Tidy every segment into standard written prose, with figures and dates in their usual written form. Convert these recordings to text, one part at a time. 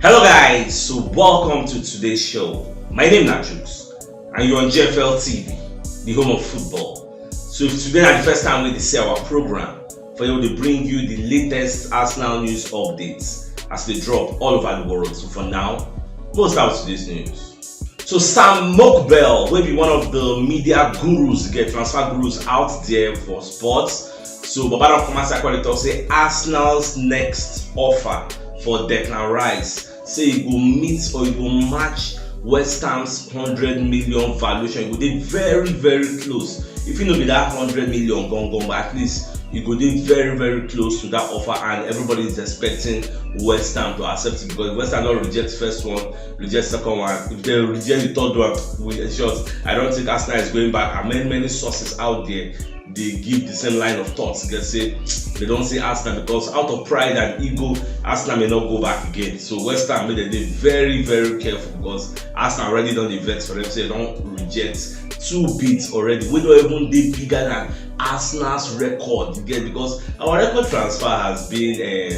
Hello guys, so welcome to today's show. My name is CHUKS and you're on JFL TV, the home of football. So if today is the first time we see our program, for you to bring you the latest Arsenal news updates as they drop all over the world. So for now, we'll start with today's news. So Sam Mokbel will be one of the media gurus, transfer gurus out there for sports. So Babada Kovacic talk say Arsenal's next offer for Declan Rice. Say it will meet or it will match West Ham's 100 million valuation. It will be very, very close. If you know be that 100 million gone, but at least it will be very, very close to that offer, and everybody is expecting West Ham to accept it because West Ham don't reject first one, reject second one. If they reject the third one, with a shot, I don't think Arsenal is going back. And many sources out there, they give the same line of thoughts. They say they don't see Arsenal because out of pride and ego, Arsenal may not go back again. So West Ham made them very, very careful because Arsenal already done the vex for them, so they don't reject two bids already. We don't even be bigger than Arsenal's record. You get, because our record transfer has been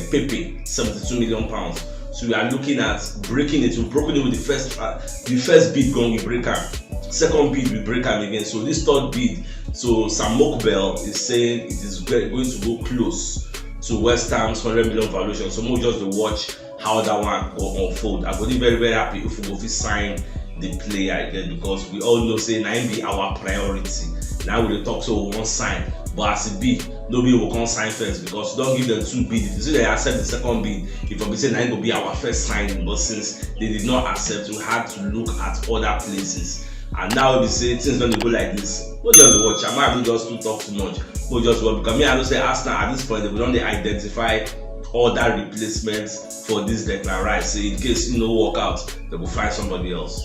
Pepe, £72 million. So we are looking at breaking it. We've broken it with the first bid gone, we break am. Second bid, we break am again. So this third bid, so Sam Mokbel is saying it is going to go close to West Ham's 100 million valuation. So we'll just watch how that one will unfold. I'm going to be very, very happy if we go to sign the player again, because we all know say now be our priority. Now we talk so we won't sign, but as a bid, nobody will come sign first because don't give them two bids. If you see they accept the second bid, if we say now it will be our first signing, but since they did not accept, we had to look at other places. And now we say things don't go like this. We'll just watch. I might just to talk too much. We'll just watch, because me I don't say Arsenal at this point they will only identify other replacements for this Declan Rice. So in case it no work out, they will find somebody else.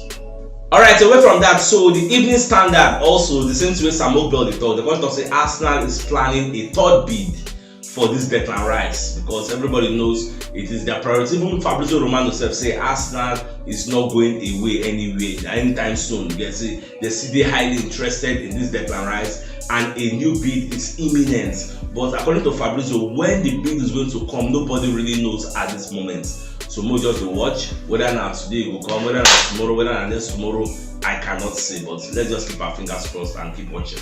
Alright, away from that, so the Evening Standard also, the same way Sam Mokbel they talk, they're going to say Arsenal is planning a third bid for this Declan Rice because everybody knows it is their priority. Even Fabrizio Romano self say Arsenal is not going away anywhere anytime soon. They see they're highly interested in this Declan Rice and a new bid is imminent. But according to Fabrizio, when the bid is going to come, nobody really knows at this moment. So we'll just watch whether now today it will come, whether now tomorrow, whether now next tomorrow, I cannot say. But let's just keep our fingers crossed and keep watching.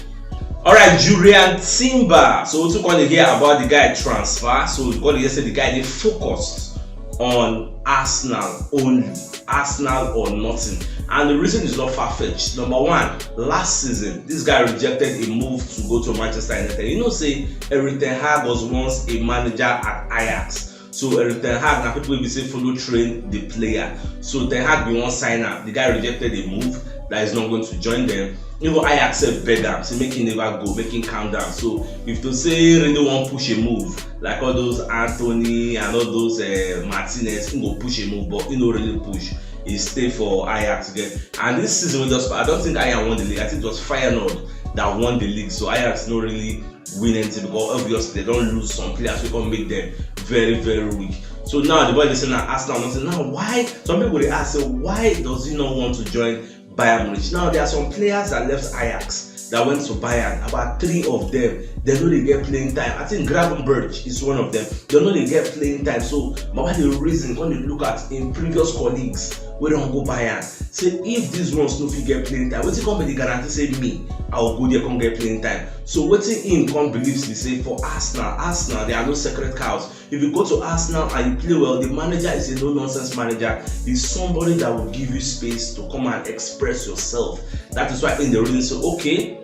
Alright, Jurrien Timber. So we're going to hear about the guy transfer. So we're going to say the guy they focused on Arsenal only, Arsenal or nothing. And the reason is not far-fetched. Number one, last season this guy rejected a move to go to Manchester United. You know, say Jurrien Timber was once a manager at Ajax. So Jurrien Timber now people will say follow train the player. So Ten Hag be one signer. The guy rejected a move that is not going to join them. Even Ajax beg him, say make him never go, make him calm down. So if to say really want push a move, like all those Anthony and all those Martinez, he go push a move, but he no really push. He stay for Ajax again. And this season I don't think Ajax won the league. I think it was Feyenoord that won the league. So Ajax no really win anything because obviously they don't lose some players who can make them very, very weak. So now the boy is saying that Arsenal not saying now why some people they ask, so why does he not want to join Bayern Munich? Now there are some players that left Ajax that went to Bayern. About 3 of them, they know they get playing time. I think Gravenberch is one of them. They know they get playing time. So but the reason when you look at in previous colleagues, we don't go Bayern. Say if these ones no fit get playing time, what's come be the guarantee say me, I will go there come get playing time. So what's in come believes me say for Arsenal, there are no secret cows. If you go to Arsenal and you play well, the manager is a no-nonsense manager. He's somebody that will give you space to come and express yourself. That is why in the reason say okay,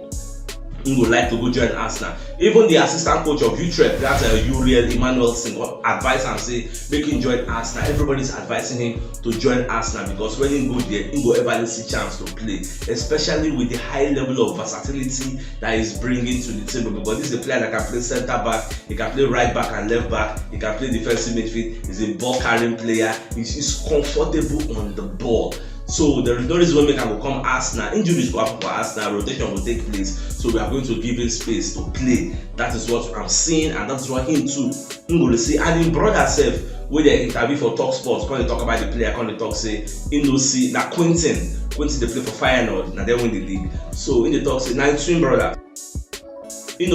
he would like to go join Arsenal. Even the assistant coach of Utrecht, that's Jurrien Timber, advise and say make him join Arsenal. Everybody's advising him to join Arsenal because when he go there, he go ever see chance to play, especially with the high level of versatility that he's bringing to the table. Because this is a player that can play centre back, he can play right back and left back, he can play defensive midfield. He's a ball carrying player. He's comfortable on the ball. So there is no reason why we can become Arsenal. Injuries go happen for Arsenal, rotation will take place. So we are going to give him space to play. That is what I'm seeing, and that's what him too. I'm going to see. And in brother self, when they interview for Talk Sports, when they talk about the player, when they talk say, in no see that Quentin they play for Feyenoord, now they win the league. So in the talk say, now twin brother.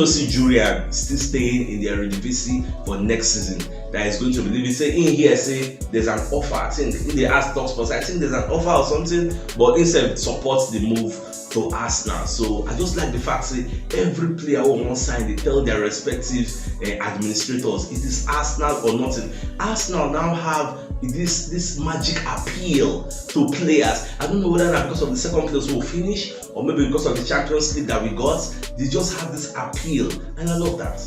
see Jurrien still staying in the Eredivisie for next season. That is going to be leaving. Say in here, say there's an offer. I think in the ask talks, but I think there's an offer or something. But instead supports the move to Arsenal. So I just like the fact that every player who wants to sign, they tell their respective administrators it is Arsenal or nothing. Arsenal now have this magic appeal to players. I don't know whether that's because of the second place who will finish or maybe because of the Champions League that we got. They just have this appeal, and I love that.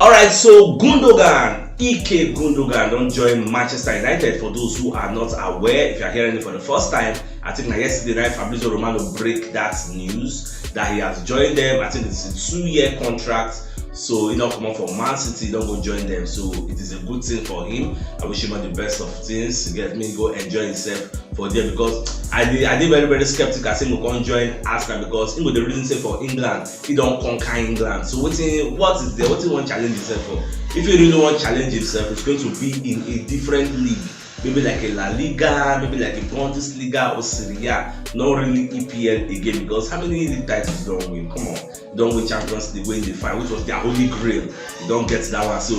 Alright, so Gundogan, Ike Gundogan don't join Manchester United. For those who are not aware, if you are hearing it for the first time, I think yesterday night Fabrizio Romano break that news that he has joined them. I think it's a 2-year contract. So he don't come out from Man City, he don't go join them. So it is a good thing for him. I wish him all the best of things to get me go enjoy himself for there, because I did very, very skeptical. I say he can't join Arsenal because he the reason say for England, he don't conquer England. So what is there? What he want to challenge himself for? If he really want to challenge himself, it's going to be in a different league. Maybe like a La Liga, maybe like a Bundesliga or Serie A, not really EPL again, because how many league titles don't win? Come on, don't win Champions League, win the final, which was their holy grail. You don't get that one, so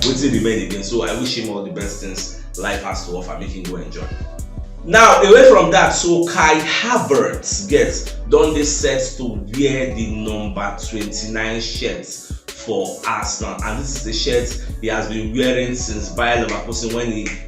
waiting remain again. So I wish him all the best things life has to offer, make him go enjoy. Now away from that, so Kai Havertz done this set to wear the number 29 shirts for Arsenal, and this is the shirt he has been wearing since Bayer Leverkusen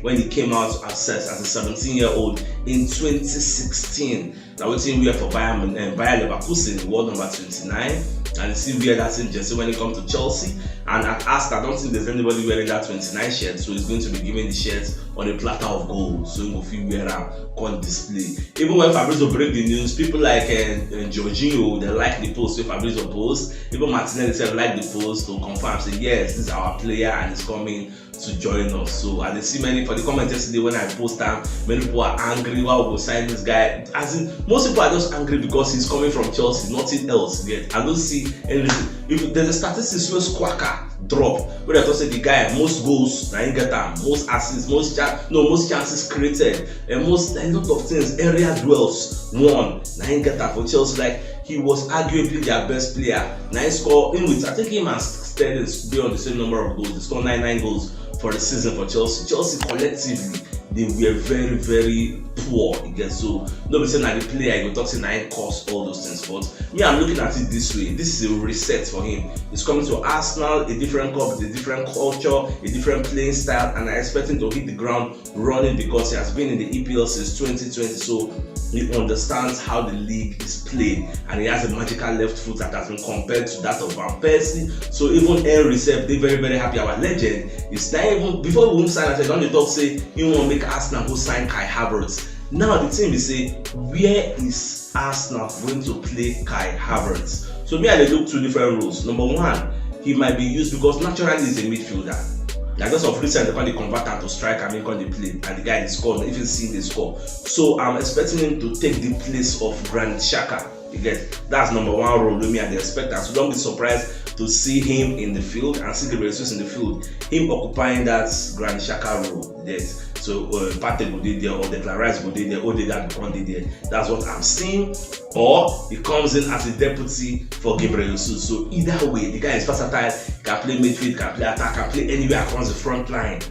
when he came out as a 17-year-old in 2016. Now what he wear for Bayer Leverkusen, world number 29, and he still wear that same jersey when he comes to Chelsea. And at Arsenal, I don't think there's anybody wearing that 29 shirt, so he's going to be given the shirt on a platter of gold, so he will feel wear on display. Even when Fabrizio break the news, people like Jorginho, they like the post with Fabrizio post. Even Martinelli said like the post to confirm, say yes, this is our player and he's coming to join us. So I see many for the comment yesterday when I post them, many people are angry why we will sign this guy. As in, most people are just angry because he's coming from Chelsea, nothing else. I don't see anything. If there's a statistics where Squawker drop, where they say the guy most goals, now you get them, most assists, most chances created, and most a lot of things, area duels won. Now you get that for Chelsea. Like he was arguably their best player. Now he scored in with, I think him and Sterling be on the same number of goals. They scored 99 goals for the season for Chelsea. Chelsea collectively, they were very, very poor again. So nobody saying that the player you talk saying that cost all those things. But me, I'm looking at it this way. This is a reset for him. He's coming to Arsenal, a different club, a different culture, a different playing style, and I expect him to hit the ground running because he has been in the EPL since 2020. So he understands how the league is played, and he has a magical left foot that has been compared to that of Van Persie. So even Henry said they're very, very happy. Our legend is not even before we sign. I said, don't they talk say he want to make Arsenal go sign Kai Havertz. Now the team is say, where is Arsenal going to play Kai Havertz? So me and they look two different roles. Number one, he might be used because naturally he's a midfielder. Like because of recent they can convert him to striker and make on the play, and the guy is scored, even seeing the score. So I'm expecting him to take the place of Granit Xhaka. You get that's number one role with me, and they expect that. So don't be surprised to see him in the field and see the Jesus in the field. Him occupying that Granit Xhaka role. Yes. So Partey will be there, or Declan Rice will be there, or Odegaard will be there. That's what I'm seeing. Or he comes in as a deputy for Gabriel Jesus. So either way, the guy is versatile. He can play midfield, can play attack, can play anywhere across the front line.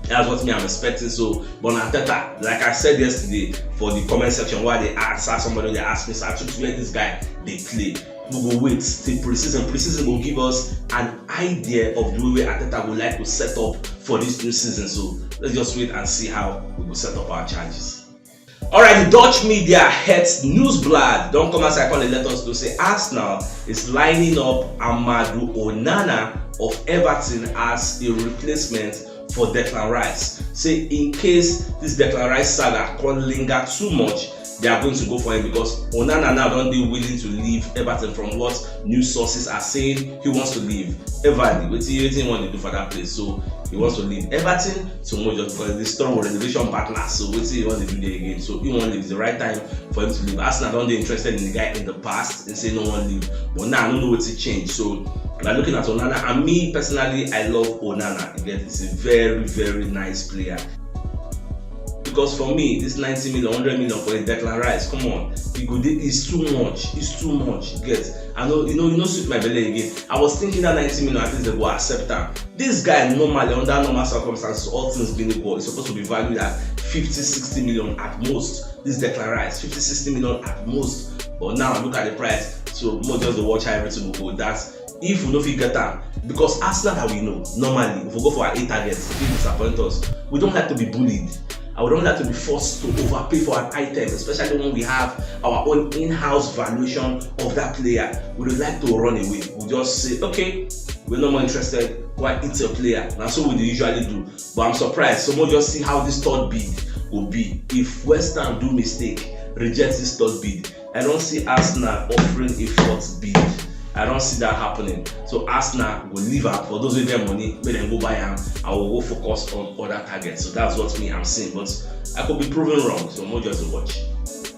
That's what me I'm expecting. So, but Arteta, like I said yesterday, for the comment section, why they asked somebody, they asked me, "Actually, where this guy they play." We will wait till preseason. Preseason will give us an idea of the way Arteta would like to set up for this new season. So let's just wait and see how we will set up our charges. Alright, the Dutch media Het Nieuwsblad don't come outside and let us know say Arsenal is lining up Amadou Onana of Everton as a replacement for Declan Rice. Say in case this Declan Rice saga can't linger too much, they are going to go for him because Onana now don't be willing to leave Everton. From what news sources are saying, he wants to leave Everton. What do you want to do for that place? So he wants to leave Everton so much just because the strong renovation partner. So what do you want to do there again? So he want to leave. It's the right time for him to leave. Arsenal don't be interested in the guy in the past and say no one leave. But now I don't know what to change. So we're looking at Onana, and me personally, I love Onana. Again, it's a very, very nice player. because for me, this 90 million, 100 million for a Declan Rice, come on, it's too much. It's too much. I know, you know, suit my belly again. I was thinking that 90 million at least they will accept that. This guy normally, under normal circumstances, all things being equal, is supposed to be valued at 50, 60 million at most. This Declan Rice, 50, 60 million at most. But now look at the price. So more just to watch how everything will go. That's if we don't get that, because Arsenal that we know normally, if we go for our 8 targets, if it disappoint us, we don't like to be bullied. I don't like to be forced to overpay for an item, especially when we have our own in-house valuation of that player. We don't like to run away. We just say, okay, we're no more interested. Why eat a player? That's what we usually do. But I'm surprised. Someone just see how this third bid will be. If West Ham do mistake, reject this third bid, I don't see Arsenal offering a fourth bid. I don't see that happening. So Arsenal will leave out for those with their money, when they go buy them, I will go focus on other targets. So that's what I'm seeing. But I could be proven wrong. So more just to watch.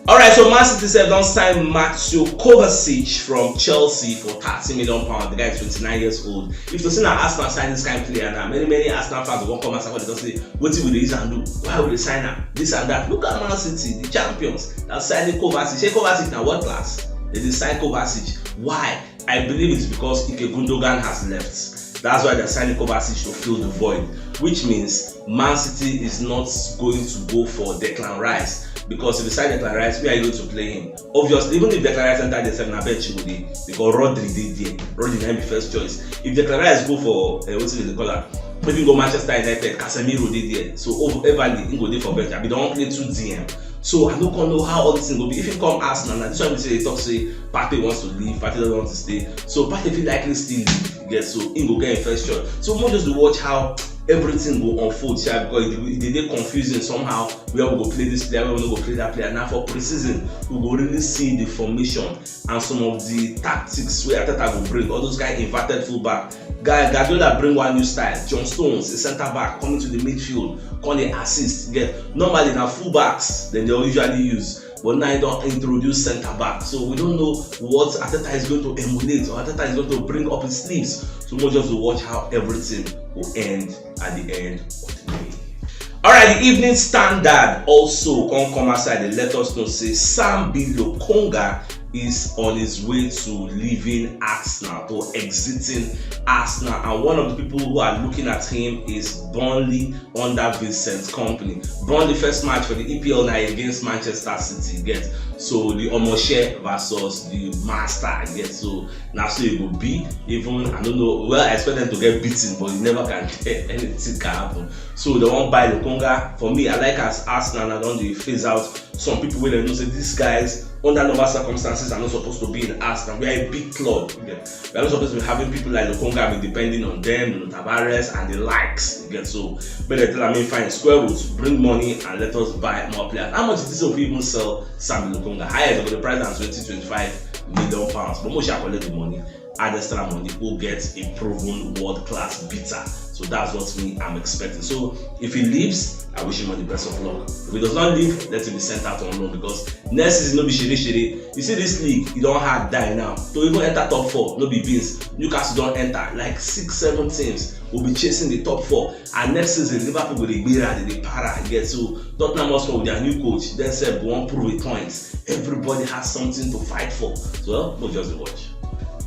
Alright, so Man City said don't sign Kovacic from Chelsea for £30 million. The guy is 29 years old. If you see now Arsenal sign this kind of player now, many Arsenal fans will come and say, what will they use and do? Why would they sign him? This and that. Look at Man City, the champions that signed Kovacic. Say Kovacic now what class? They decide Kovacic. Why? I believe it's because Ike Gundogan has left. That's why they're signing Kovacic to fill the void, which means Man City is not going to go for Declan Rice. Because if they sign Declan Rice, we are able to play him. Obviously, even if Declan Rice entered the 7 bench, because Rodri did there. Rodri might be first choice. If Declan Rice go for what's the color? Maybe go Manchester United, Casemiro did there. So Everly he go there for bench. I don't play 2 DM. So I don't know how all this thing will be. If he come Arsenal, now this one we say they talk say Partey wants to leave, Partey doesn't want to stay. So Partey feel likely still leave. So he go get in first choice. So more just to watch how everything will unfold here, because they confusing somehow where we go play this player, where we go play that player. Now for pre-season, we will really see the formation and some of the tactics where Ateta will bring. All those guys inverted fullback. Guardiola bring one new style. John Stones, a centre back, coming to the midfield, can they assist? Normally now fullbacks, then they usually use. But now they don't introduce centre back. So we don't know what Ateta is going to emulate or Ateta is going to bring up his sleeves. So we'll just watch how everything will end at the end of the day. Alright, the Evening Standard also come aside. They let us know say Sambi Lokonga is on his way to leaving Arsenal, to exiting Arsenal, and one of the people who are looking at him is Burnley under Vincent Kompany. Burnley first match for the EPL night against Manchester City. So the Omoshe versus the Master. So now so it will be, even I don't know. Well, I expect them to get beaten, but you never can get anything can happen. So they won't buy Lokonga. For me, I like as Arsenal I don't do phase out some people where they know say these guys under normal circumstances are not supposed to be in Arsenal. We are a big club. We are not supposed to be having people like Lokonga be depending on them, Tavares and the likes. So but they tell me fine, square roots, bring money and let us buy more players. How much is this if we even sell Sambi Lokonga? Higher than the price than £20-25 million. But most shall collect the money, add extra money, who gets a proven world-class beater. So that's what I'm expecting. So if he leaves, I wish him all the best of luck. If he does not leave, let him be sent out on loan, because next season no be shiri. You see this league, you don't have die now. To even enter top 4, no be beans. Newcastle don't enter. Like 6-7 teams will be chasing the top 4. And next season, Liverpool will be the para. So Tottenham must come with their new coach. Then said won't prove a point. Everybody has something to fight for. So we'll just watch.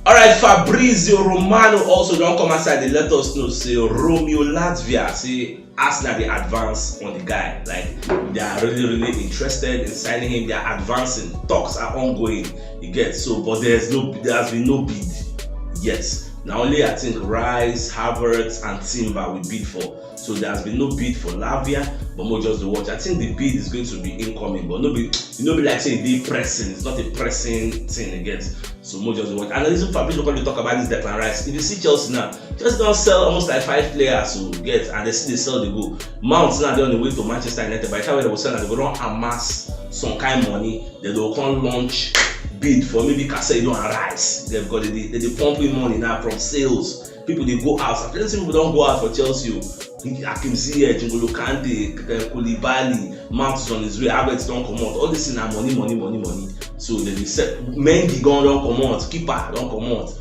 Alright, Fabrizio Romano also don't come outside. They let us know say Romeo Lavia say Arsenal they advance on the guy. Like they are really interested in signing him. They are advancing. Talks are ongoing. So, but there has been no bid yet. Now only I think Rice, Havertz, and Timber will bid for. So there has been no bid for Lavia, but more just to watch. I think the bid is going to be incoming, but be like saying they pressing. It's not a pressing thing again. So more just to watch. And the reason Fabrizio when they talk about this Declan Rice, if you see Chelsea now, just don't sell almost like 5 players who and they sell the go. Mount now they're on the way to Manchester United. By the time they will sell, they will don't amass some kind of money. They will come launch bid for maybe Casemiro and Rice. They've got they pumping money now from sales. People they go out. Plenty people don't go out for Chelsea. Hakim Ziyech, N'Golo Kante, Koulibaly, Mount is on his way. Havertz don't come out. All this in our money. So they said Mendy don't come out. Keeper don't come out.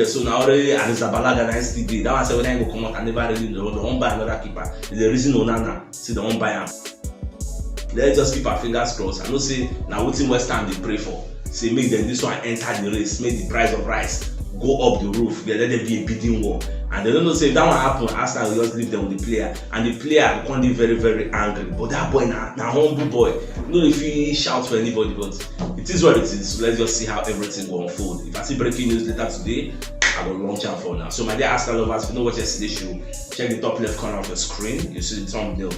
So now already Arrizabalaga nice still. That one said when I go come out, I never really know. They won't buy another keeper. There's the reason Onana. See they won't buy him. let's just keep our fingers crossed. I know say now wetin West Ham dey pray for. Say make them this one enter the race, make the price of rice go up the roof. Let there be a bidding war. And they don't know say if that one happen, Arsenal will just leave them with the player, and the player will come be very, very angry. But that boy na humble boy. You know if he shout for anybody, but it is what it is. So let's just see how everything will unfold. If I see breaking news later today, I will launch out for now. So my dear Arsenal lovers, if you know what yesterday's show, check the top left corner of your screen. You see the thumbnail.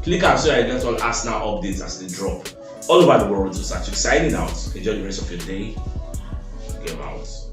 Click on so you get all Arsenal updates as they drop all over the world. So start signing out. Enjoy the rest of your day. Game out.